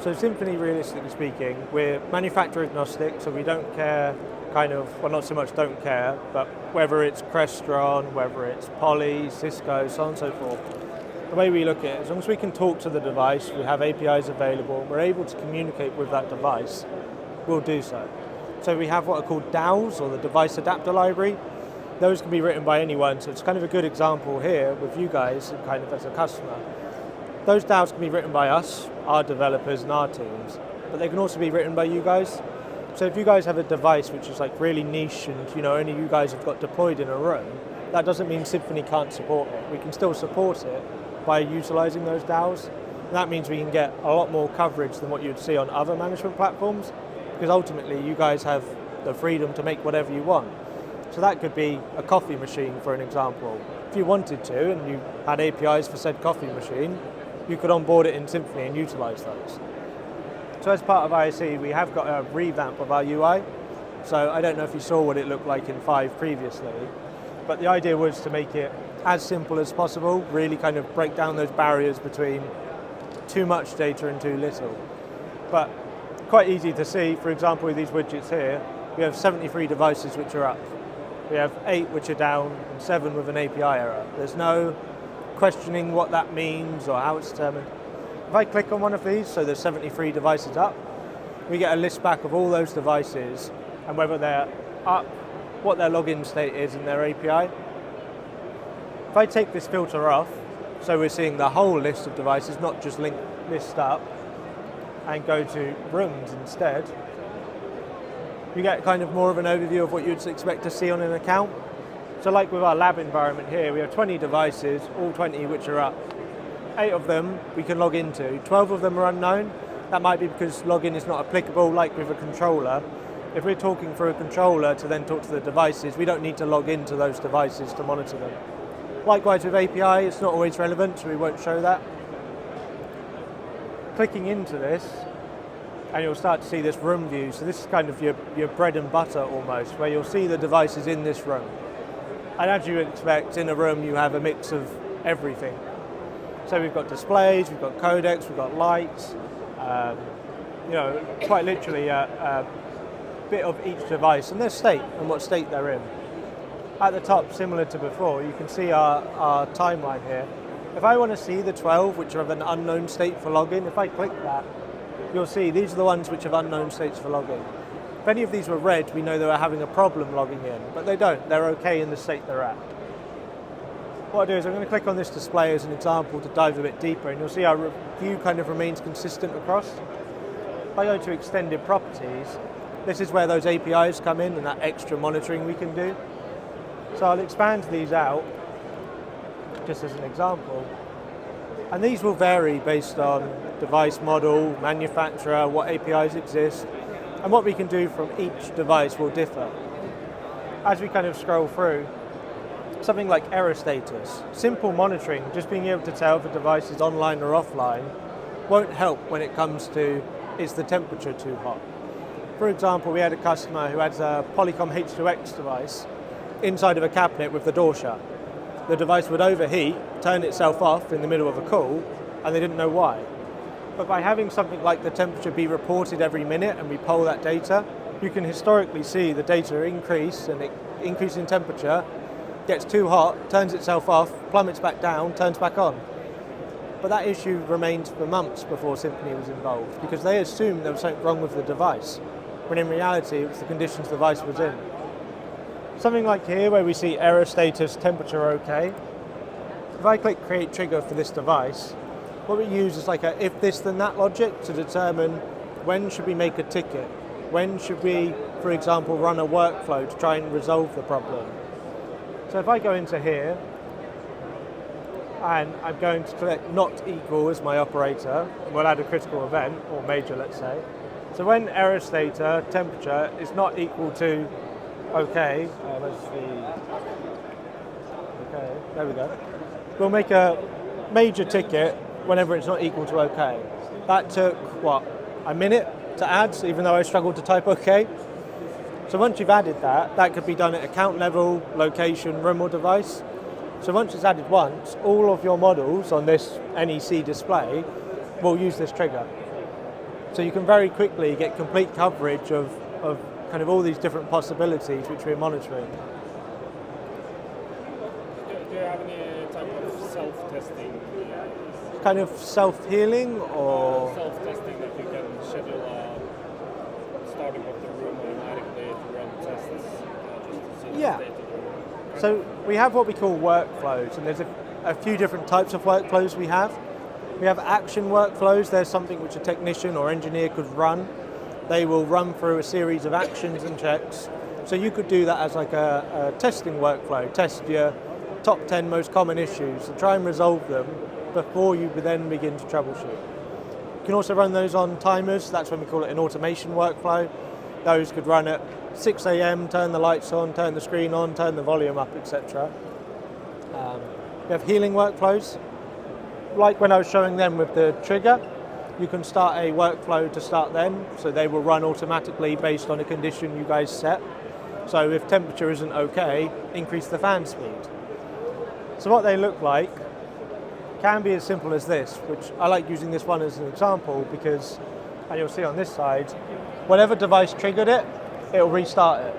So Symphony, realistically speaking, we're manufacturer agnostic, so we don't care well, not so much don't care, but whether it's Crestron, whether it's Poly, Cisco, so on and so forth. The way we look at it, as long as we can talk to the device, we have APIs available, we're able to communicate with that device, we'll do so. So we have what are called DAOs, or the Device Adapter Library. Those can be written by anyone, so it's kind of a good example here with you guys, kind of as a customer. Those DAOs can be written by us, our developers and our teams, but they can also be written by you guys. So if you guys have a device which is like really niche and only you guys have got deployed in a room, that doesn't mean Symphony can't support it. We can still support it by utilising those DAOs. And that means we can get a lot more coverage than what you'd see on other management platforms, because ultimately you guys have the freedom to make whatever you want. So that could be a coffee machine, for an example. If you wanted to and you had APIs for said coffee machine, you could onboard it in Symphony and utilise those. So as part of ISE, we have got a revamp of our UI. So I don't know if you saw what it looked like in 5 previously, but the idea was to make it as simple as possible, really kind of break down those barriers between too much data and too little. But quite easy to see, for example, with these widgets here, we have 73 devices which are up. We have 8 which are down and 7 with an API error. There's no questioning what that means or how it's determined. If I click on one of these, so there's 73 devices up, we get a list back of all those devices and whether they're up, what their login state is in their API. If I take this filter off, so we're seeing the whole list of devices, not just list up, and go to rooms instead, you get kind of more of an overview of what you'd expect to see on an account. So like with our lab environment here, we have 20 devices, all 20 which are up. 8 of them we can log into, 12 of them are unknown. That might be because login is not applicable, like with a controller. If we're talking through a controller to then talk to the devices, we don't need to log into those devices to monitor them. Likewise with API, it's not always relevant, so we won't show that. Clicking into this, and you'll start to see this room view. So this is kind of your bread and butter almost, where you'll see the devices in this room. And as you expect, in a room you have a mix of everything. So we've got displays, we've got codecs, we've got lights, quite literally a bit of each device and their state and what state they're in. At the top, similar to before, you can see our timeline here. If I want to see the 12 which are of an unknown state for login, if I click that, you'll see these are the ones which have unknown states for login. If any of these were red, we know they were having a problem logging in, but they don't. They're okay in the state they're at. What I do is I'm going to click on this display as an example to dive a bit deeper, and you'll see our view kind of remains consistent across. If I go to extended properties, this is where those APIs come in and that extra monitoring we can do. So I'll expand these out just as an example. And these will vary based on device model, manufacturer, what APIs exist, and what we can do from each device will differ. As we kind of scroll through, something like error status, simple monitoring, just being able to tell if a device is online or offline, won't help when it comes to, is the temperature too hot? For example, we had a customer who had a Polycom H2X device inside of a cabinet with the door shut. The device would overheat, turn itself off in the middle of a call, and they didn't know why. But by having something like the temperature be reported every minute and we poll that data, you can historically see the data increase, and it increase in temperature, gets too hot, turns itself off, plummets back down, turns back on. But that issue remained for months before Symphony was involved, because they assumed there was something wrong with the device, when in reality it was the conditions the device was in. Something like here where we see error status, temperature okay. If I click create trigger for this device, what we use is like a if this then that logic to determine when should we make a ticket, when should we, for example, run a workflow to try and resolve the problem. So if I go into here, and I'm going to select not equal as my operator, we'll add a critical event, or major let's say. So when error data, temperature, is not equal to okay, okay, there we go. We'll make a major ticket whenever it's not equal to okay. That took, what, a minute to add, even though I struggled to type okay? So once you've added that, that could be done at account level, location, room or device. So once it's added once, all of your models on this NEC display will use this trigger. So you can very quickly get complete coverage of kind of all these different possibilities which we're monitoring. Do you have any type of self-testing? Kind of self-healing or? Self-testing that you can schedule starting of the room automatically to run tests just to see the state of the room. So we have what we call workflows, and there's a few different types of workflows we have. We have action workflows. There's something which a technician or engineer could run. They will run through a series of actions and checks. So you could do that as like a testing workflow, test your top 10 most common issues and try and resolve them before you then begin to troubleshoot. You can also run those on timers. That's when we call it an automation workflow. Those could run at 6 a.m., turn the lights on, turn the screen on, turn the volume up, etc. We have healing workflows. Like when I was showing them with the trigger, you can start a workflow to start them, so they will run automatically based on a condition you guys set. So if temperature isn't okay, increase the fan speed. So what they look like can be as simple as this, which I like using this one as an example because, and you'll see on this side, whatever device triggered it, it'll restart it.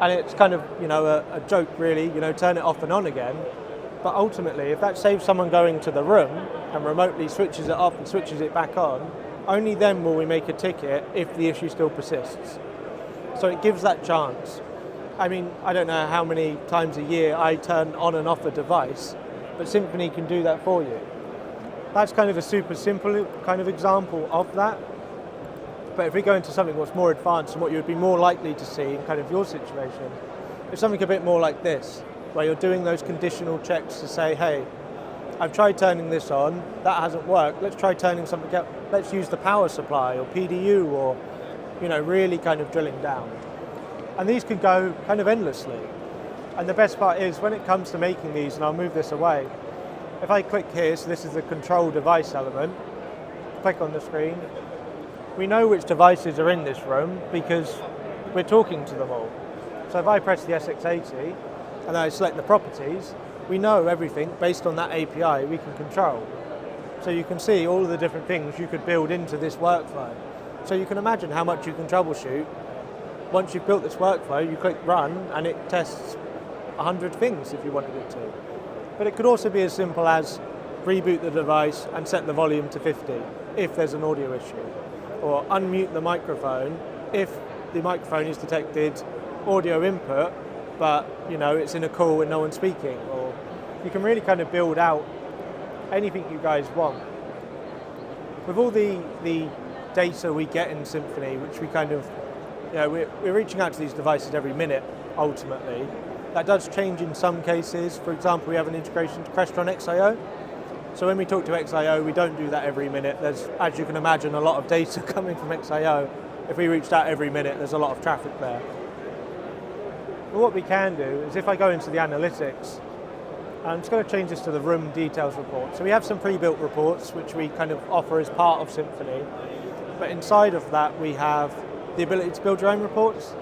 And it's kind of, a joke really, turn it off and on again. But ultimately, if that saves someone going to the room and remotely switches it off and switches it back on, only then will we make a ticket if the issue still persists. So it gives that chance. I mean, I don't know how many times a year I turn on and off a device, but Symphony can do that for you. That's kind of a super simple kind of example of that. But if we go into something what's more advanced and what you would be more likely to see in kind of your situation, it's something a bit more like this, where you're doing those conditional checks to say, hey, I've tried turning this on, that hasn't worked, let's try turning something else, let's use the power supply or PDU or, really kind of drilling down. And these can go kind of endlessly. And the best part is when it comes to making these, and I'll move this away, if I click here, so this is the control device element, click on the screen, we know which devices are in this room because we're talking to them all. So if I press the SX80 and I select the properties, we know everything based on that API we can control. So you can see all of the different things you could build into this workflow. So you can imagine how much you can troubleshoot. Once you've built this workflow, you click run and it tests 100 things if you wanted it to. But it could also be as simple as reboot the device and set the volume to 50 if there's an audio issue. Or unmute the microphone if the microphone is detected audio input, but it's in a call and no one's speaking. Or you can really kind of build out anything you guys want. With all the data we get in Symphony, which we kind of, we're reaching out to these devices every minute, ultimately. That does change in some cases. For example, we have an integration to Crestron XIO. So when we talk to XIO, we don't do that every minute. There's, as you can imagine, a lot of data coming from XIO. If we reached out every minute, there's a lot of traffic there. But what we can do is if I go into the analytics, I'm just going to change this to the room details report. So we have some pre-built reports, which we kind of offer as part of Symphony. But inside of that, we have the ability to build your own reports.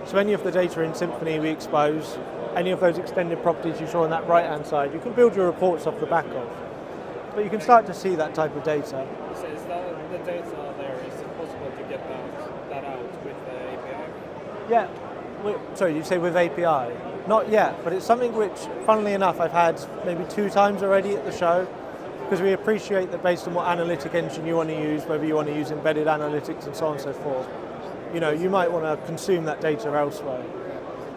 So any of the data in Symphony we expose, any of those extended properties you saw on that right-hand side, you can build your reports off the back of. But you can start to see that type of data. So is that the data there, is it possible to get that out with the API? Yeah. Sorry, you say with API? Not yet, but it's something which, funnily enough, I've had maybe 2 times already at the show, because we appreciate that based on what analytic engine you want to use, whether you want to use embedded analytics and so on and so forth, you might want to consume that data elsewhere.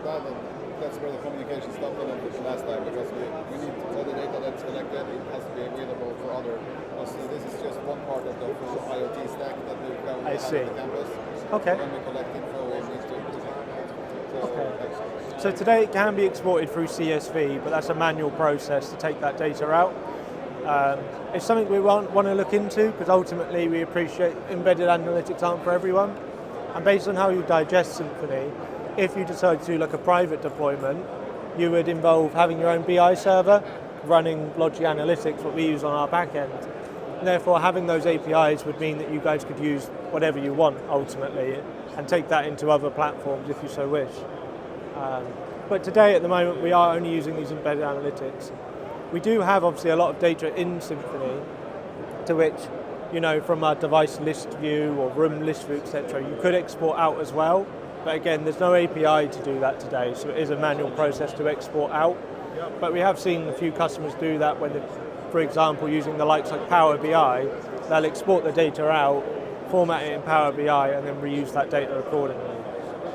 That's where the communication stopped on last time, because we need all the data that's collected, it has to be available for other. So this is just one part of the full IoT stack that we have on the campus. Okay. So when we collect info, we need to. So today it can be exported through CSV, but that's a manual process to take that data out. It's something we want to look into, because ultimately we appreciate embedded analytics aren't for everyone. And based on how you digest Symphony, if you decide to do like a private deployment, you would involve having your own BI server, running Logi Analytics, what we use on our back end. And therefore, having those APIs would mean that you guys could use whatever you want, ultimately, and take that into other platforms if you so wish. But today, at the moment, we are only using these embedded analytics. We do have, obviously, a lot of data in Symphony, to which from a device list view or room list view, etc. You could export out as well, but again, there's no API to do that today, so it is a manual process to export out. But we have seen a few customers do that when, for example, using the likes like Power BI, they'll export the data out, format it in Power BI, and then reuse that data accordingly.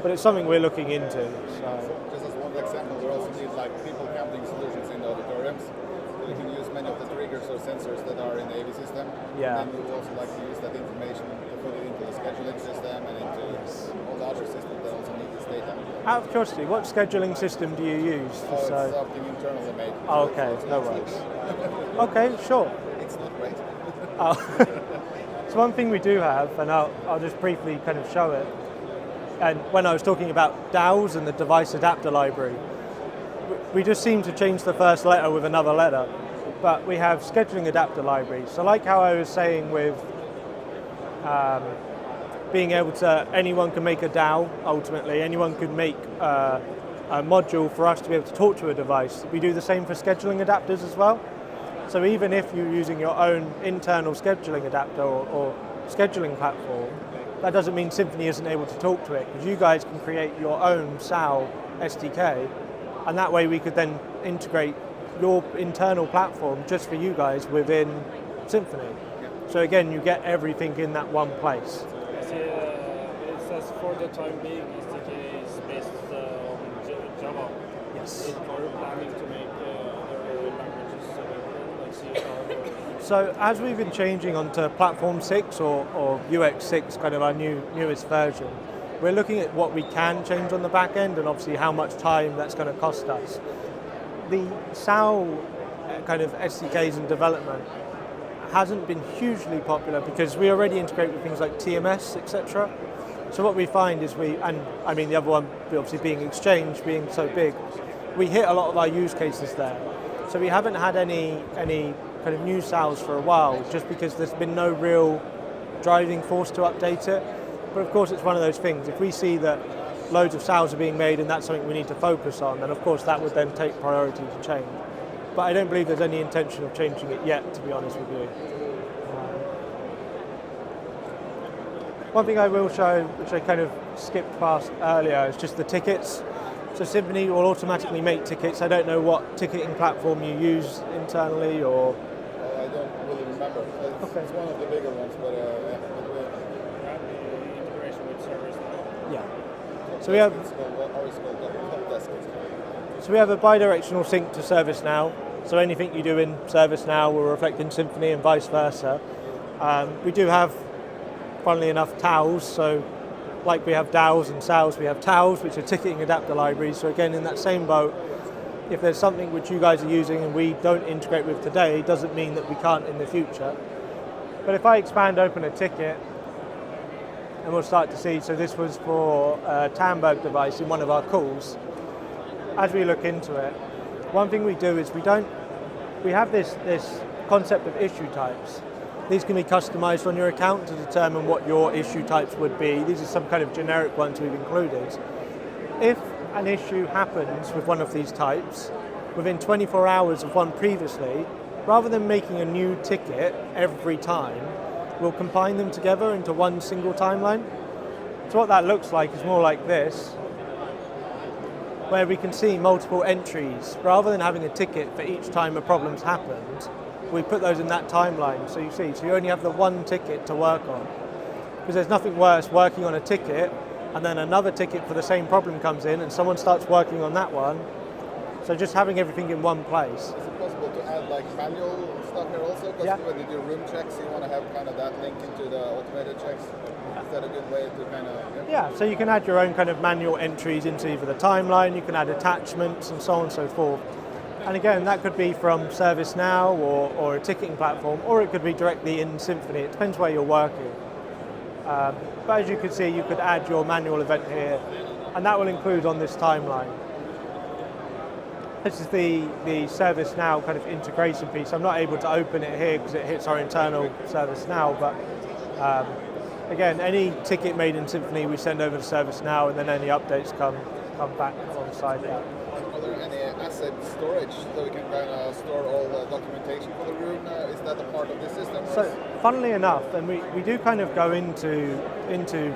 But it's something we're looking into. So. Just as one example, we also need like people counting solutions in the auditoriums. So we can use many of the triggers or sensors that are in the AV system. Yeah. And then we would also like to use that information to put it into the scheduling system and into all the other systems that also need this data. Out of curiosity, what scheduling system do you use? It's something internally made. Oh, okay, no worries. Okay, sure. It's not great. Oh. So one thing we do have, and I'll just briefly kind of show it, and when I was talking about DAOs and the device adapter library, we just seem to change the first letter with another letter, but we have scheduling adapter libraries. So like how I was saying with being able to, anyone can make a DAO ultimately, anyone could make a module for us to be able to talk to a device. We do the same for scheduling adapters as well. So even if you're using your own internal scheduling adapter or scheduling platform, that doesn't mean Symphony isn't able to talk to it, because you guys can create your own SAL SDK, and that way we could then integrate your internal platform just for you guys within Symphony. So again, you get everything in that one place. I see it says for the time being SDK is based on Java. Yes. Are you planning to make other languages available, like C#? So as we've been changing onto Platform 6 or UX 6, kind of our newest version, we're looking at what we can change on the back end and obviously how much time that's going to cost us. The SAL kind of SDKs and development hasn't been hugely popular because we already integrate with things like TMS, etc. So what we find is the other one obviously being Exchange, being so big, we hit a lot of our use cases there. So we haven't had any kind of new SALs for a while, just because there's been no real driving force to update it. But of course it's one of those things, if we see that loads of SALs are being made and that's something we need to focus on, then of course that would then take priority to change. But I don't believe there's any intention of changing it yet, to be honest with you. One thing I will show, which I kind of skipped past earlier, is just the tickets. So Symphony will automatically make tickets. I don't know what ticketing platform you use internally or... I don't really remember. It's one of the bigger ones, but We have the integration with servers now. Yeah. So we have... So we have a bi-directional sync to ServiceNow. So anything you do in ServiceNow will reflect in Symphony and vice versa. We do have, funnily enough, TAOs. So like we have DAOs and SALs, we have TAOs, which are ticketing adapter libraries. So again, in that same boat, if there's something which you guys are using and we don't integrate with today, doesn't mean that we can't in the future. But if I expand open a ticket, and we'll start to see, so this was for a Tamberg device in one of our calls. As we look into it, one thing we do is we have this concept of issue types. These can be customized on your account to determine what your issue types would be. These are some kind of generic ones we've included. If an issue happens with one of these types within 24 hours of one previously, rather than making a new ticket every time, we'll combine them together into one single timeline. So what that looks like is more like this, where we can see multiple entries. Rather than having a ticket for each time a problem's happened, we put those in that timeline. So you see, so you only have the one ticket to work on. Because there's nothing worse working on a ticket and then another ticket for the same problem comes in and someone starts working on that one. So just having everything in one place. Is it possible to add like manual stuff here also? Because when you do room checks, you want to have kind of that link into the automated checks. Is that a good way to kind of... Yeah, so you can add your own kind of manual entries into either the timeline, you can add attachments and so on and so forth. And again, that could be from ServiceNow or a ticketing platform, or it could be directly in Symphony. It depends where you're working. But as you can see, you could add your manual event here, and that will include on this timeline. This is the ServiceNow kind of integration piece. I'm not able to open it here because it hits our internal ServiceNow, but again, any ticket made in Symphony we send over to ServiceNow, and then any updates come back alongside that. Are there any asset storage, so we can kind of store all the documentation for the room. Is that a part of this system? So, funnily enough, and we do kind of go into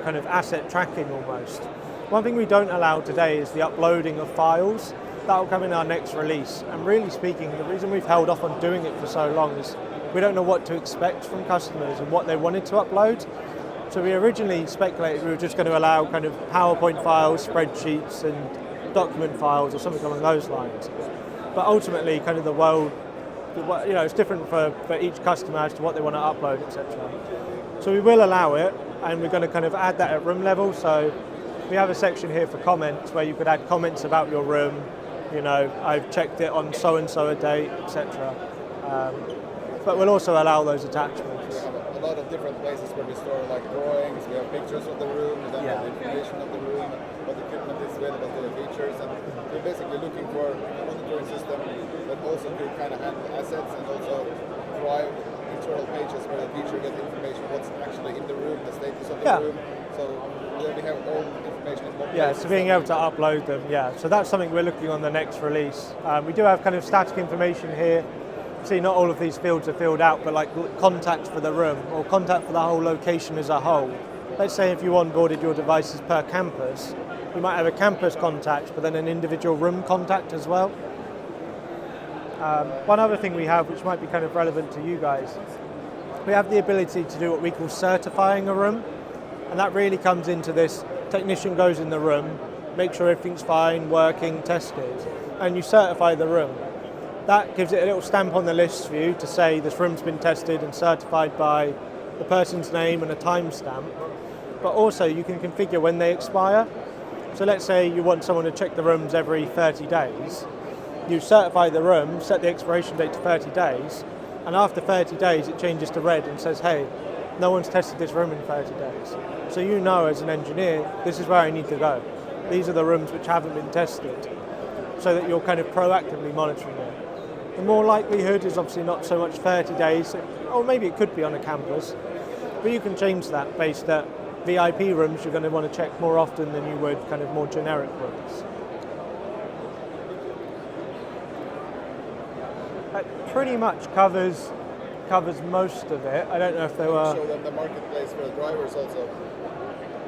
kind of asset tracking almost. One thing we don't allow today is the uploading of files. That will come in our next release. And really speaking, the reason we've held off on doing it for so long is we don't know what to expect from customers and what they wanted to upload. So we originally speculated we were just going to allow kind of PowerPoint files, spreadsheets, and document files or something along those lines. But ultimately, kind of the world, it's different for each customer as to what they want to upload, etc. So we will allow it, and we're going to kind of add that at room level. So we have a section here for comments where you could add comments about your room. I've checked it on so-and-so a date, etc. But we'll also allow those attachments. We have a lot of different places where we store like drawings, we have pictures of the room, we then have the information of the room, what equipment is available, the features, and we're basically looking for a monitoring system that also could kind of handle assets and also drive internal pages where the teacher gets information what's actually in the room, the status of the room. So we have all information in one place. Yeah, so being able to upload them, so that's something we're looking on the next release. We do have kind of static information here. See, not all of these fields are filled out, but like contact for the room or contact for the whole location as a whole. Let's say if you onboarded your devices per campus, you might have a campus contact, but then an individual room contact as well. One other thing we have, which might be kind of relevant to you guys, we have the ability to do what we call certifying a room. And that really comes into this, technician goes in the room, make sure everything's fine, working, tested, and you certify the room. That gives it a little stamp on the list for you to say this room's been tested and certified by the person's name and a timestamp. But also you can configure when they expire. So let's say you want someone to check the rooms every 30 days. You certify the room, set the expiration date to 30 days, and after 30 days it changes to red and says, hey, no one's tested this room in 30 days. So you know as an engineer, this is where I need to go. These are the rooms which haven't been tested, so that you're kind of proactively monitoring it. The more likelihood is obviously not so much 30 days, or maybe it could be on a campus, but you can change that based at VIP rooms you're going to want to check more often than you would kind of more generic rooms. That pretty much covers most of it. I don't know if there were... Show them the marketplace for the drivers also.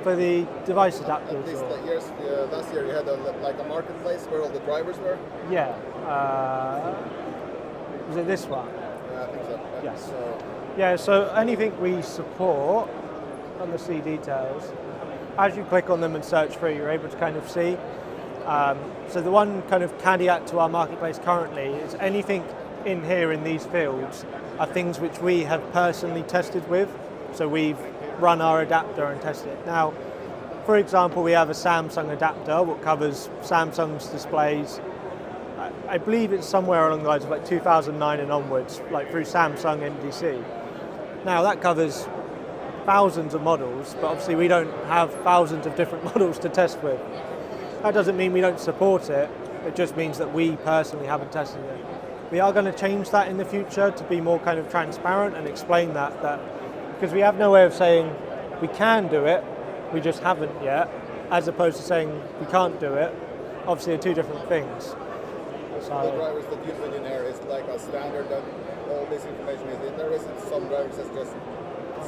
For the device adapters? At least last year you had a marketplace where all the drivers were? Yeah. Was it this one? Yeah, I think so. Yes. So anything we support on the C details, as you click on them and search through, you're able to kind of see. So the one kind of caveat to our marketplace currently is anything in here in these fields are things which we have personally tested with. So we've run our adapter and tested it. Now, for example, we have a Samsung adapter that covers Samsung's displays. I believe it's somewhere along the lines of like 2009 and onwards, like through Samsung MDC. Now that covers thousands of models, but obviously we don't have thousands of different models to test with. That doesn't mean we don't support it, it just means that we personally haven't tested it. We are going to change that in the future to be more kind of transparent and explain that because we have no way of saying we can do it, we just haven't yet, as opposed to saying we can't do it. Obviously they're two different things. So the drivers that you put in there is like a standard that all this information is in there? Is it some drivers that's just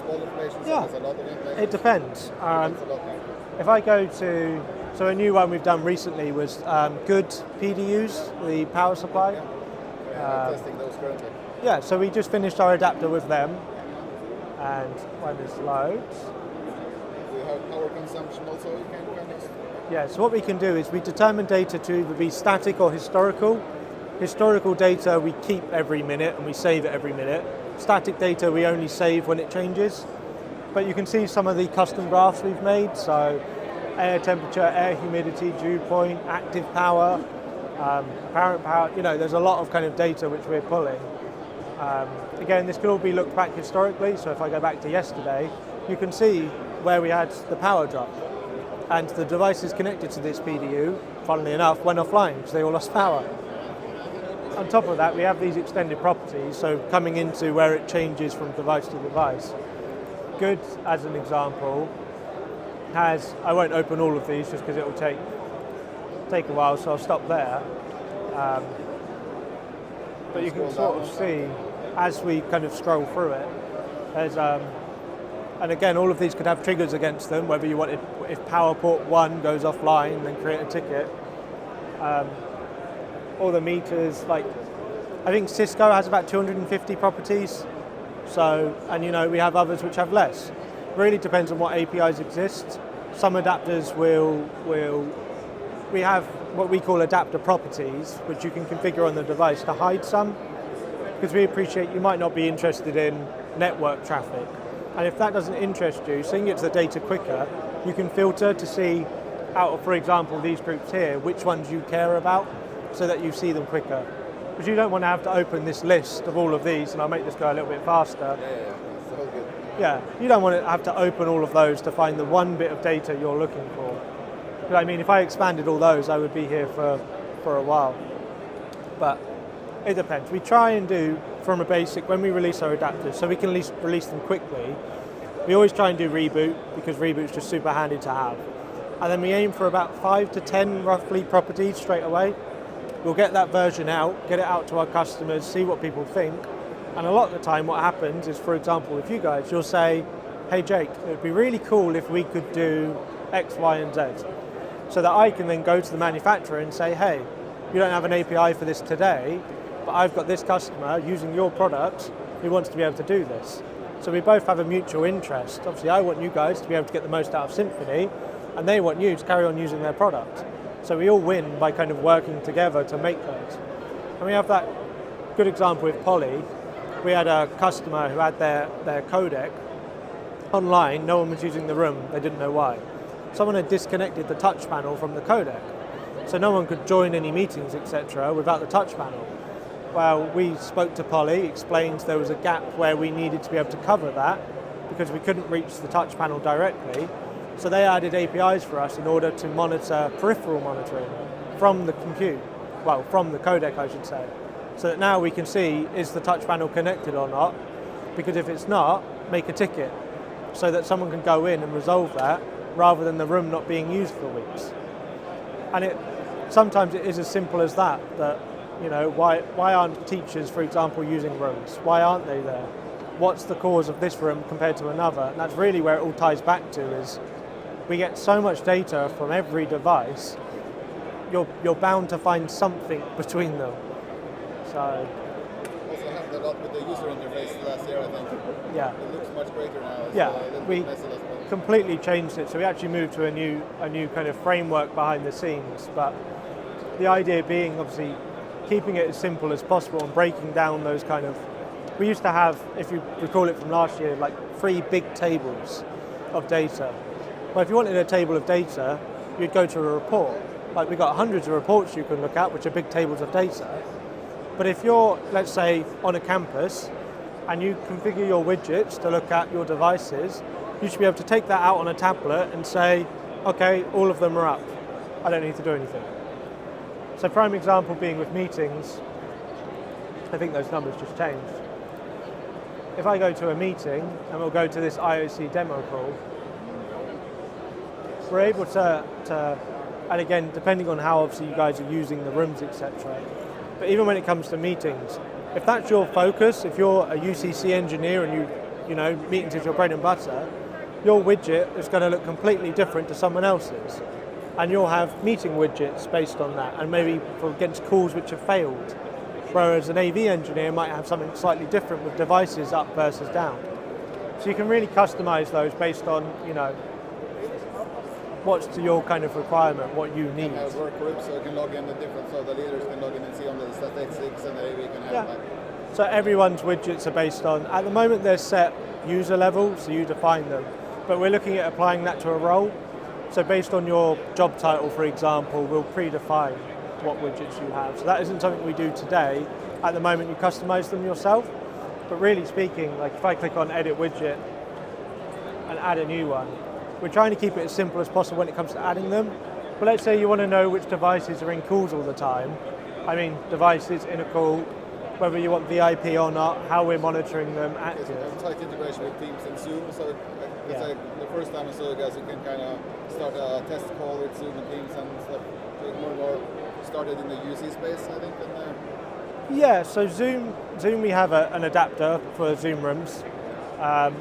small information, some has a lot of information? It depends. If I go to, so a new one we've done recently was good PDUs, the power supply. I'm testing those currently. Yeah, so we just finished our adapter with them, and when this loads. Do you have power consumption also? You can kind of... Yeah, so what we can do is we determine data to either be static or historical. Historical data we keep every minute and we save it every minute. Static data we only save when it changes. But you can see some of the custom graphs we've made, so air temperature, air humidity, dew point, active power, apparent power, there's a lot of kind of data which we're pulling. Again, this could all be looked back historically, so if I go back to yesterday, you can see where we had the power drop. And the devices connected to this PDU, funnily enough, went offline because they all lost power. On top of that, we have these extended properties, so coming into where it changes from device to device. Good, as an example, has, I won't open all of these just because it will take a while, so I'll stop there. But you can sort of see, as we kind of scroll through it, there's, and again, all of these could have triggers against them, whether you wanted, if power port 1 goes offline, then create a ticket. All the meters, like, I think Cisco has about 250 properties. So, and you know, we have others which have less. Really depends on what APIs exist. Some adapters we have what we call adapter properties, which you can configure on the device to hide some, because we appreciate you might not be interested in network traffic. And if that doesn't interest you, so you can get to the data quicker, you can filter to see out of, for example, these groups here, which ones you care about, so that you see them quicker. Because you don't want to have to open this list of all of these, and I'll make this go a little bit faster. Yeah, so good. Yeah, you don't want to have to open all of those to find the one bit of data you're looking for. But I mean, if I expanded all those, I would be here for a while. But it depends. We try and do from a basic, when we release our adapters, so we can at least release them quickly, we always try and do reboot, because reboot's just super handy to have. And then we aim for about 5 to 10 roughly properties straight away. We'll get that version out, get it out to our customers, see what people think. And a lot of the time what happens is, for example, with you guys, you'll say, hey Jake, it would be really cool if we could do X, Y, and Z. So that I can then go to the manufacturer and say, hey, you don't have an API for this today, but I've got this customer using your product who wants to be able to do this. So we both have a mutual interest. Obviously, I want you guys to be able to get the most out of Symphony, and they want you to carry on using their product. So we all win by kind of working together to make those. And we have that good example with Poly. We had a customer who had their codec online, no one was using the room, they didn't know why. Someone had disconnected the touch panel from the codec. So no one could join any meetings, etc. without the touch panel. Well, we spoke to Poly, explained there was a gap where we needed to be able to cover that because we couldn't reach the touch panel directly. So they added APIs for us in order to monitor peripheral monitoring from the compute, well, from the codec, I should say. So that now we can see, is the touch panel connected or not? Because if it's not, make a ticket so that someone can go in and resolve that rather than the room not being used for weeks. And sometimes it is as simple as that, you know, why aren't teachers, for example, using rooms? Why aren't they there? What's the cause of this room compared to another? And that's really where it all ties back to, is we get so much data from every device, you're bound to find something between them. So Also happened a lot with the user interface last year, I think. Yeah. It looks much greater now. It's Yeah, a little we bit messy, but completely changed it. So we actually moved to a new kind of framework behind the scenes. But the idea being, obviously, keeping it as simple as possible and breaking down those kind of. We used to have, if you recall it from last year, like 3 big tables of data. Well, if you wanted a table of data, you'd go to a report. Like, we've got hundreds of reports you can look at, which are big tables of data. But if you're, let's say, on a campus and you configure your widgets to look at your devices, you should be able to take that out on a tablet and say, okay, all of them are up. I don't need to do anything. So prime example being with meetings, I think those numbers just changed. If I go to a meeting and we'll go to this IOC demo call, we're able to, and again, depending on how obviously you guys are using the rooms, etc. But even when it comes to meetings, if that's your focus, if you're a UCC engineer and you know, meetings is your bread and butter, your widget is going to look completely different to someone else's. And you'll have meeting widgets based on that, and maybe for against calls which have failed. Whereas an AV engineer might have something slightly different with devices up versus down. So you can really customize those based on, you know, what's to your kind of requirement, what you need. have work groups so you can log in the different, so the leaders can log in and see on the statistics, and the AV can have that. So everyone's widgets are based on, at the moment they're set user level, so you define them. But we're looking at applying that to a role. So based on your job title, for example, we'll predefine what widgets you have. So that isn't something we do today. At the moment you customize them yourself. But really speaking, like if I click on edit widget and add a new one, we're trying to keep it as simple as possible when it comes to adding them. But let's say you want to know which devices are in calls all the time. I mean, devices in a call, whether you want VIP or not, how we're monitoring them active. It's tight integration with Teams and Zoom, so it's like the first time I saw you guys, you can kind of start a test call with Zoom and Teams and stuff, make more and more started in the UC space, I think. Yeah, so Zoom we have an adapter for Zoom rooms.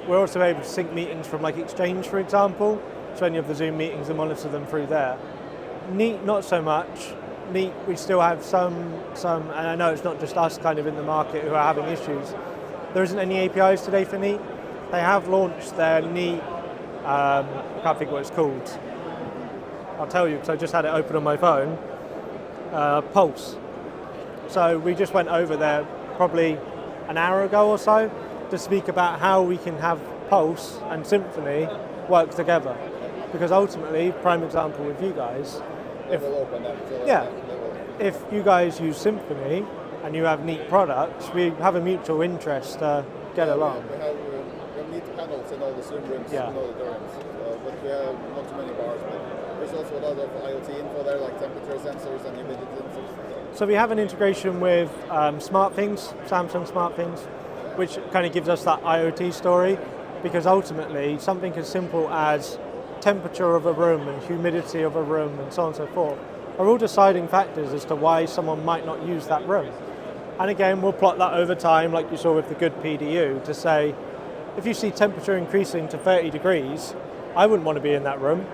We're also able to sync meetings from like Exchange, for example, so any of the Zoom meetings and monitor them through there. Neat, not so much. Neat, we still have some, and I know it's not just us kind of in the market who are having issues. There isn't any APIs today for Neat. They have launched their Neat, I can't think what it's called. I'll tell you because I just had it open on my phone. Pulse. So we just went over there probably an hour ago or so to speak about how we can have Pulse and Symphony work together. Because ultimately, prime example with you guys, if you guys use Symphony and you have Neat products, we have a mutual interest to get along. We have Neat panels in all the Zoom rooms, in all the rooms, but we have not too many bars. But there's also a lot of IoT info there, like temperature sensors and humidity sensors. So we have an integration with SmartThings, Samsung SmartThings, which kind of gives us that IoT story, because ultimately something as simple as temperature of a room and humidity of a room and so on and so forth are all deciding factors as to why someone might not use that room. And again, we'll plot that over time, like you saw with the good PDU, to say, if you see temperature increasing to 30 degrees, I wouldn't want to be in that room.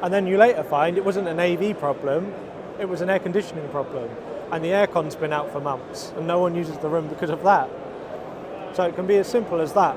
And then you later find it wasn't an AV problem, it was an air conditioning problem. And the aircon's been out for months, and no one uses the room because of that. So it can be as simple as that.